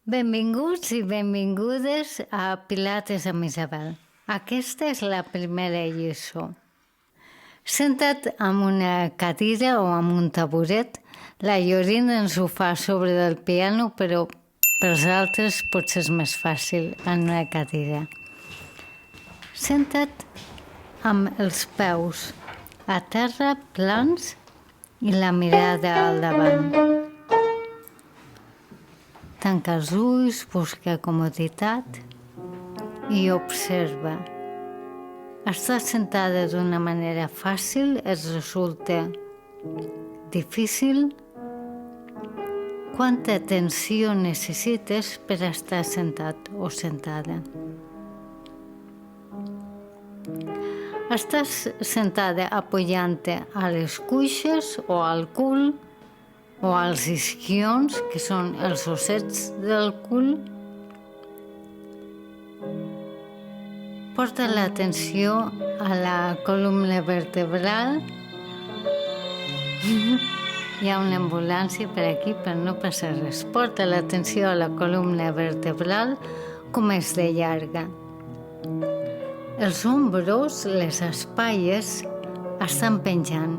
Benvinguts i benvingudes a Pilates amb Isabel. Aquesta és la primera lliçó. Senta't en una cadira o en un taburet. La Llorina ens ho fa sobre del piano, però per als altres potser és més fàcil en una cadira. Senta't amb els peus a terra plans i la mirada al davant. Tanca els ulls, busca comoditat i observa. Estàs sentada d'una manera fàcil? Et resulta difícil? Quanta atenció necessites per estar sentat o sentada? Estàs sentada apoyant-te a les cuixes o al cul o als isquions, que són els ossets del cul? Porta l'atenció a la columna vertebral. Hi ha una ambulància per aquí, però no passa res. Porta l'atenció a la columna vertebral, com és de llarga. Els ombros, les espatlles, estan penjant.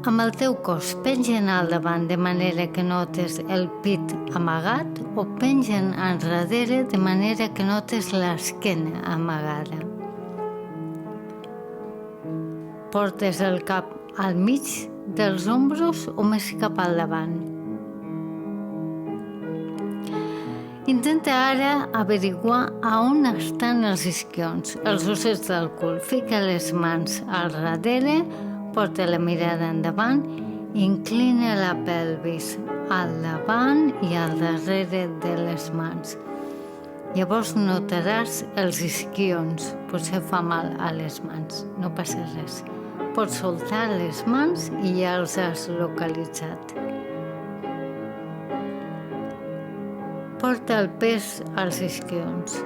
Amb el teu cos pengen al davant de manera que notes el pit amagat o pengen enrere de manera que notes l'esquena amagada. Portes el cap al mig dels ombros o més cap al davant. Intenta ara averiguar a on estan els isquions, els ossets del cul. Fica les mans al darrere, porta la mirada endavant, inclina la pelvis al davant i al darrere de les mans. Llavors notaràs els isquions, potser fa mal a les mans, no passa res. Pots soltar les mans i ja els has localitzat. Porta el pes als isquions.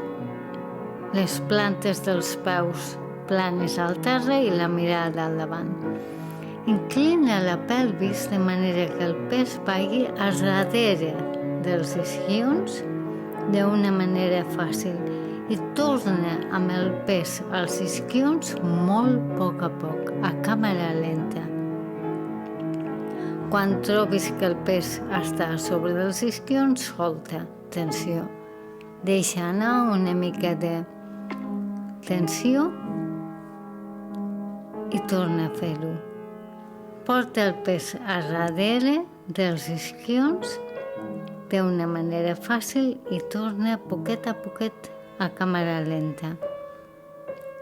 Les plantes dels peus planes al terra i la mirada al davant. Inclina la pelvis de manera que el pes vagi a darrere dels isquions d'una manera fàcil i torna amb el pes als isquions molt a poc, a càmera lenta. Quan trobis que el pes està sobre dels isquions, solta, tensió. Deixa anar una mica de tensió i torna a fer-ho. Porta el pes a darrere dels isquions d'una manera fàcil i torna poquet a poquet a càmera lenta.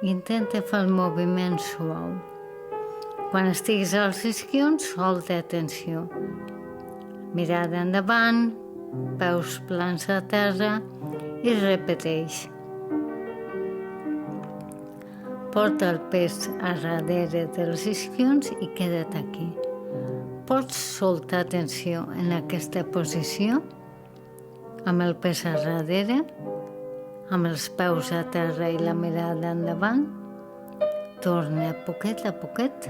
Intenta fer el moviment suau. Quan estiguis als isquions, solta atenció. Mirada endavant, peus plans a terra i repeteix. Porta el pes a darrere dels isquions i queda't aquí. Pots soltar tensió en aquesta posició, amb el pes a darrere, amb els peus a terra i la mirada endavant. Torna poquet a poquet,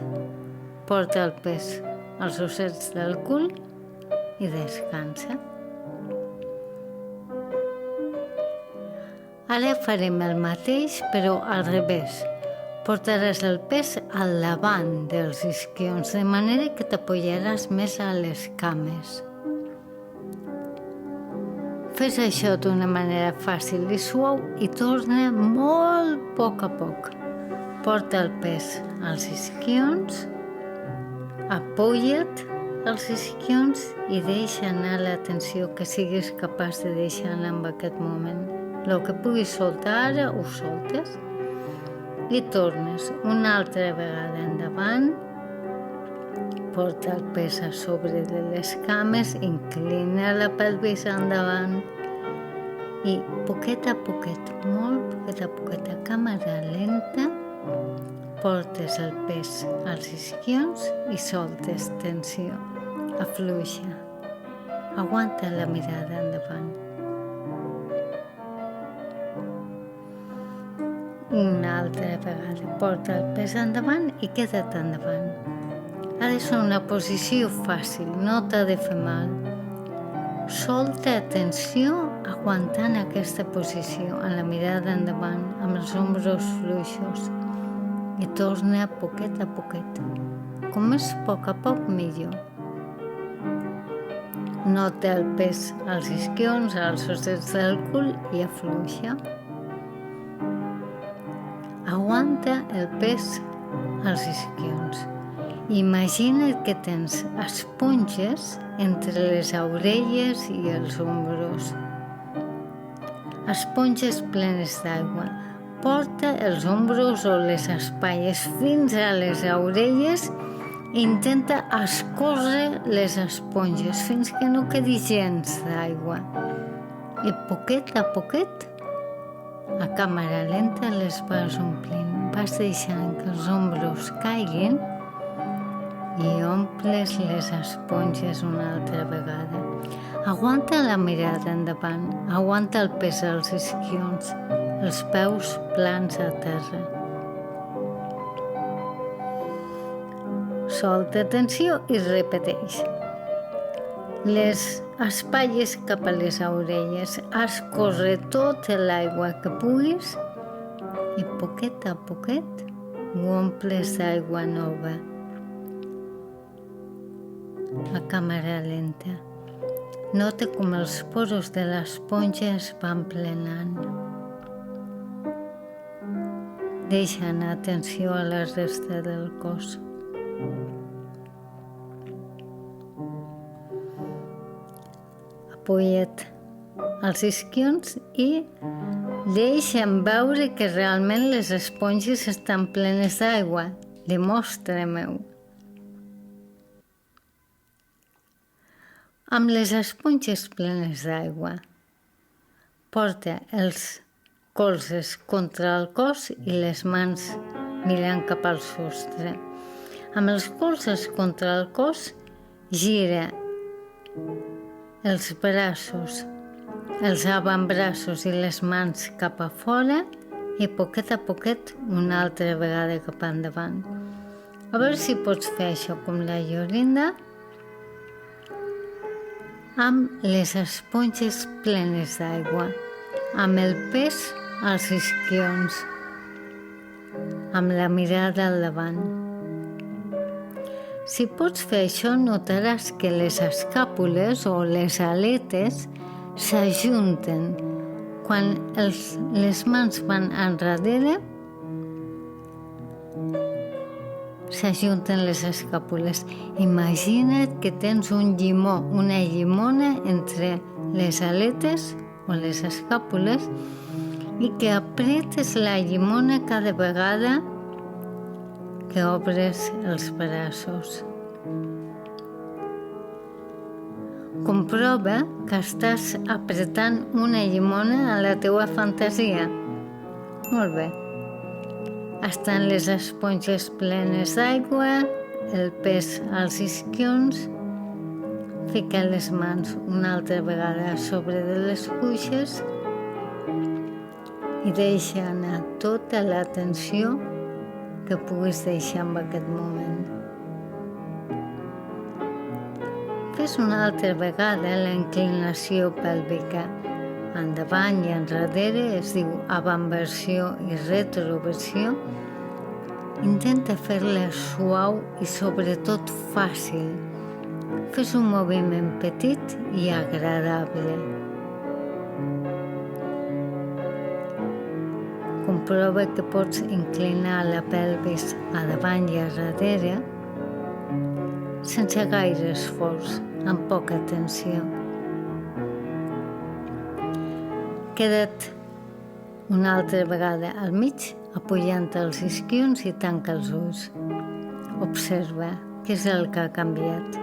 porta el pes als ossets del cul i descansa. Ara farem el mateix, però al revés. Portaràs el pes al davant dels isquions, de manera que t'apoyaràs més a les cames. Fes això d'una manera fàcil i suau i torna molt a poc. Porta el pes als isquions, apoya't als isquions i deixa anar la tensió que siguis capaç de deixar anar en aquest moment. El que puguis soltar ara, ho soltes. I tornes una altra vegada endavant, porta el pes a sobre de les cames, inclina la pelvis endavant i poquet a poquet, molt poquet a poquet, a càmera lenta, portes el pes als isquions i soltes tensió. Afluixa. Aguanta la mirada endavant. Una altra vegada, porta el pes endavant i queda't endavant. Ha de ser una posició fàcil, no t'ha de fer mal. Solta atenció aguantant aquesta posició, amb la mirada endavant, amb els ombros fluixos. I torna poquet a poquet. Com és a poc, millor. Nota el pes als isquions, als ossets del cul i afluixa. Aguanta el pes als isquions. Imagina't que tens esponges entre les orelles i els ombros. Esponges plenes d'aigua. Porta els ombros o les espatlles fins a les orelles i intenta escórrer les esponges fins que no quedi gens d'aigua. I poquet a poquet, a càmera lenta, les vas omplint. Vas deixant que els ombros caiguin i omples les esponges una altra vegada. Aguanta la mirada endavant, aguanta el pes als isquions, els peus plans a terra. Solta tensió i repeteix. Les espatlles cap a les orelles, escorre tota l'aigua que puguis i poquet a poquet ho omples d'aigua nova. A càmera lenta. Nota com els poros de l'esponja es van plenant. Deixa anar atenció a la resta del cos. Apoya't als isquions i deixa'm veure que realment les esponges estan plenes d'aigua. Demostra-m'ho. Amb les esponges plenes d'aigua, porta els colzes contra el cos i les mans mirant cap al sostre. Amb els colzes contra el cos, gira els braços, els avantbraços i les mans cap a fora i poquet a poquet una altra vegada cap endavant. A veure si pots fer això com la Yorinda, amb les esponges plenes d'aigua, amb el pes als isquions, amb la mirada al davant. Si pots fer això, notaràs que les escàpules o les aletes s'ajunten. Quan les mans van enrere, s'ajunten les escàpules. Imagina't que tens un llimó, una llimona entre les aletes o les escàpules i que apretes la llimona cada vegada que obres els braços. Comprova que estàs apretant una llimona a la teua fantasia. Molt bé. Estan les esponges plenes d'aigua, el pes als isquions. Fica les mans una altra vegada a sobre de les cuixes i deixa anar tota la tensió que puguis deixar en aquest moment. Fes una altra vegada la inclinació pèlvica. Endavant i enrere, es diu avantversió i retroversió. Intenta fer-la suau i sobretot fàcil. Fes un moviment petit i agradable. Comprova que pots inclinar la pelvis a davant i a darrere sense gaire esforç, amb poca tensió. Queda't una altra vegada al mig, apujant els isquions i tanca els ulls. Observa què és el que ha canviat.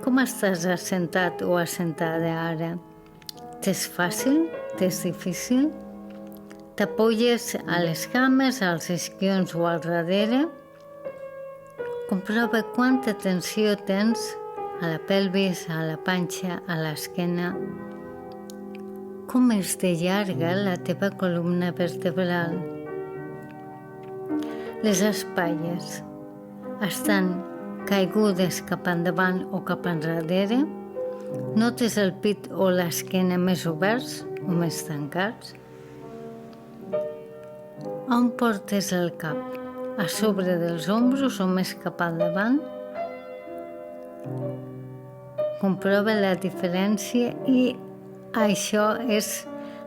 Com estàs assentat o assentada ara? T'és fàcil? T'és difícil? T'apoyes a les cames, als isquions o al darrere? Comprova quanta tensió tens a la pelvis, a la panxa, a l'esquena. Com és de llarga la teva columna vertebral? Les espatlles estan caigudes cap endavant o cap enrere? Notes el pit o l'esquena més oberts o més tancats? On portes el cap? A sobre dels ombros o més cap al davant? Comprova la diferència i això és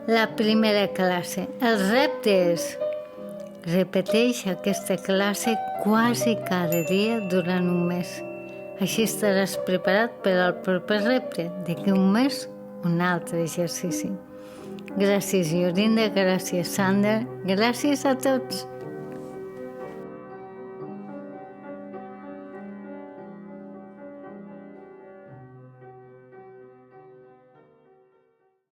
la primera classe. Els reptes. Repeteix aquesta classe quasi cada dia durant un mes. Així estaràs preparat per al proper repte. D'aquí un mes, un altre exercici. Gràcies, Yorinda. Gràcies, Sander. Gràcies a tots.